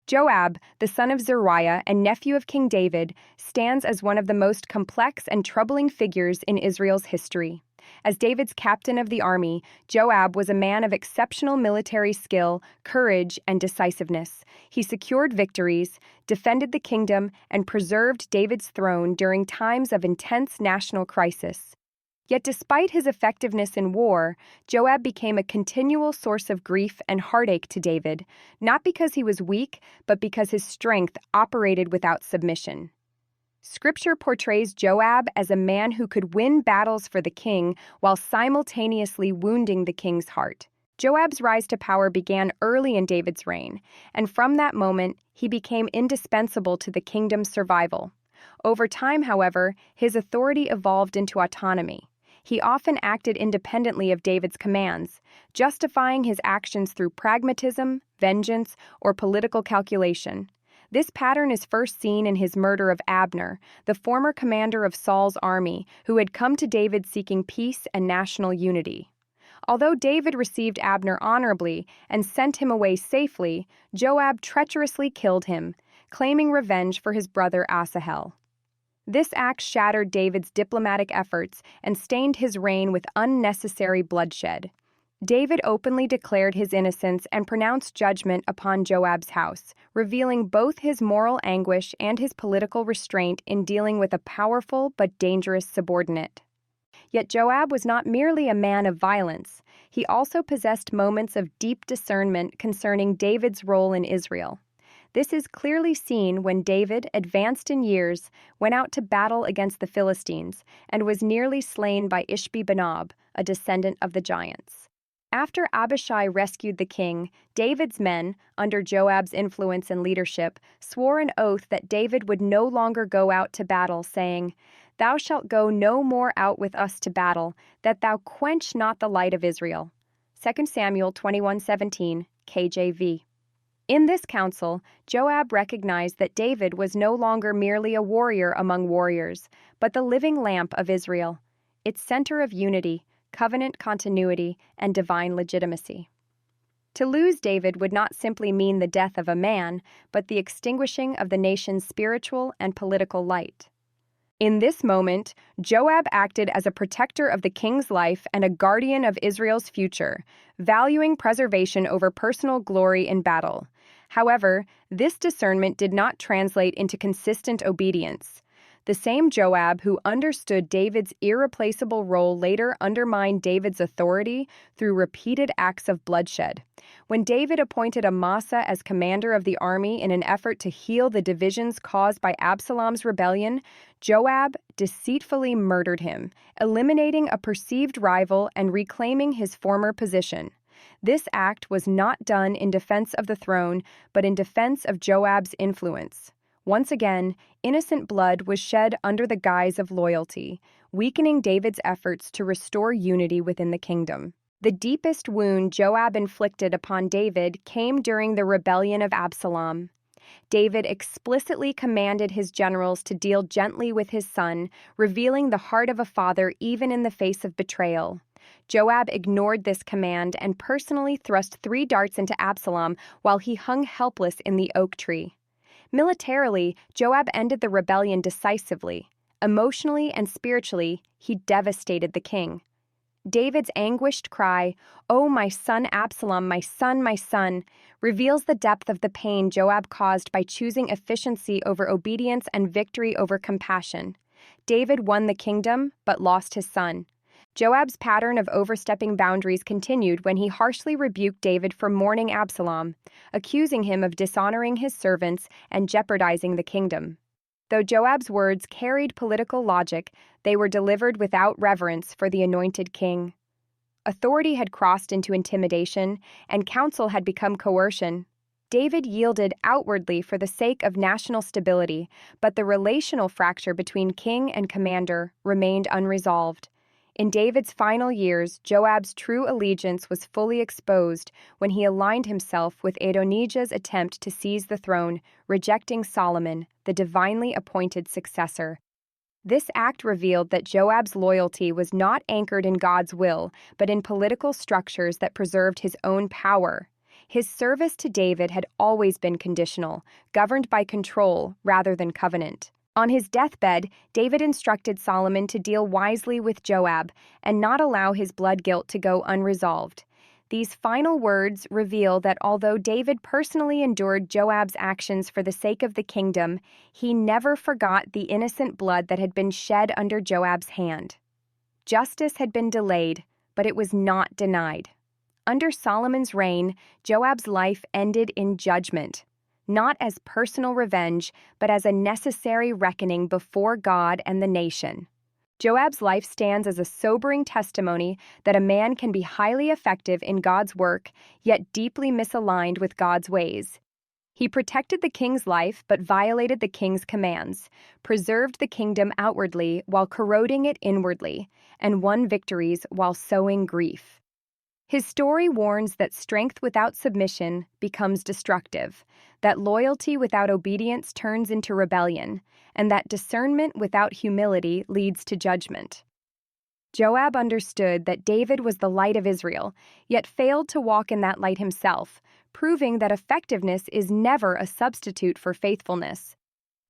Joab, the son of Zeruiah and nephew of King David, stands as one of the most complex and troubling figures in Israel's history. As David's captain of the army, Joab was a man of exceptional military skill, courage, and decisiveness. He secured victories, defended the kingdom, and preserved David's throne during times of intense national crisis. Yet despite his effectiveness in war, Joab became a continual source of grief and heartache to David, not because he was weak, but because his strength operated without submission. Scripture portrays Joab as a man who could win battles for the king while simultaneously wounding the king's heart. Joab's rise to power began early in David's reign, and from that moment, he became indispensable to the kingdom's survival. Over time, however, his authority evolved into autonomy. He often acted independently of David's commands, justifying his actions through pragmatism, vengeance, or political calculation. This pattern is first seen in his murder of Abner, the former commander of Saul's army, who had come to David seeking peace and national unity. Although David received Abner honorably and sent him away safely, Joab treacherously killed him, claiming revenge for his brother Asahel. This act shattered David's diplomatic efforts and stained his reign with unnecessary bloodshed. David openly declared his innocence and pronounced judgment upon Joab's house, revealing both his moral anguish and his political restraint in dealing with a powerful but dangerous subordinate. Yet Joab was not merely a man of violence. He also possessed moments of deep discernment concerning David's role in Israel. This is clearly seen when David, advanced in years, went out to battle against the Philistines and was nearly slain by Ishbi-Benob, a descendant of the giants. After Abishai rescued the king, David's men, under Joab's influence and leadership, swore an oath that David would no longer go out to battle, saying, "Thou shalt go no more out with us to battle, that thou quench not the light of Israel." 2 Samuel 21:17, KJV. In this council, Joab recognized that David was no longer merely a warrior among warriors, but the living lamp of Israel, its center of unity, covenant continuity, and divine legitimacy. To lose David would not simply mean the death of a man, but the extinguishing of the nation's spiritual and political light. In this moment, Joab acted as a protector of the king's life and a guardian of Israel's future, valuing preservation over personal glory in battle. However, this discernment did not translate into consistent obedience. The same Joab who understood David's irreplaceable role later undermined David's authority through repeated acts of bloodshed. When David appointed Amasa as commander of the army in an effort to heal the divisions caused by Absalom's rebellion, Joab deceitfully murdered him, eliminating a perceived rival and reclaiming his former position. This act was not done in defense of the throne, but in defense of Joab's influence. Once again, innocent blood was shed under the guise of loyalty, weakening David's efforts to restore unity within the kingdom. The deepest wound Joab inflicted upon David came during the rebellion of Absalom. David explicitly commanded his generals to deal gently with his son, revealing the heart of a father even in the face of betrayal. Joab ignored this command and personally thrust 3 darts into Absalom while he hung helpless in the oak tree. Militarily, Joab ended the rebellion decisively. Emotionally and spiritually, he devastated the king. David's anguished cry, "Oh, my son Absalom, my son," reveals the depth of the pain Joab caused by choosing efficiency over obedience and victory over compassion. David won the kingdom, but lost his son. Joab's pattern of overstepping boundaries continued when he harshly rebuked David for mourning Absalom, accusing him of dishonoring his servants and jeopardizing the kingdom. Though Joab's words carried political logic, they were delivered without reverence for the anointed king. Authority had crossed into intimidation, and counsel had become coercion. David yielded outwardly for the sake of national stability, but the relational fracture between king and commander remained unresolved. In David's final years, Joab's true allegiance was fully exposed when he aligned himself with Adonijah's attempt to seize the throne, rejecting Solomon, the divinely appointed successor. This act revealed that Joab's loyalty was not anchored in God's will, but in political structures that preserved his own power. His service to David had always been conditional, governed by control rather than covenant. On his deathbed, David instructed Solomon to deal wisely with Joab and not allow his blood guilt to go unresolved. These final words reveal that although David personally endured Joab's actions for the sake of the kingdom, he never forgot the innocent blood that had been shed under Joab's hand. Justice had been delayed, but it was not denied. Under Solomon's reign, Joab's life ended in judgment, not as personal revenge, but as a necessary reckoning before God and the nation. Joab's life stands as a sobering testimony that a man can be highly effective in God's work, yet deeply misaligned with God's ways. He protected the king's life but violated the king's commands, preserved the kingdom outwardly while corroding it inwardly, and won victories while sowing grief. His story warns that strength without submission becomes destructive, that loyalty without obedience turns into rebellion, and that discernment without humility leads to judgment. Joab understood that David was the light of Israel, yet failed to walk in that light himself, proving that effectiveness is never a substitute for faithfulness.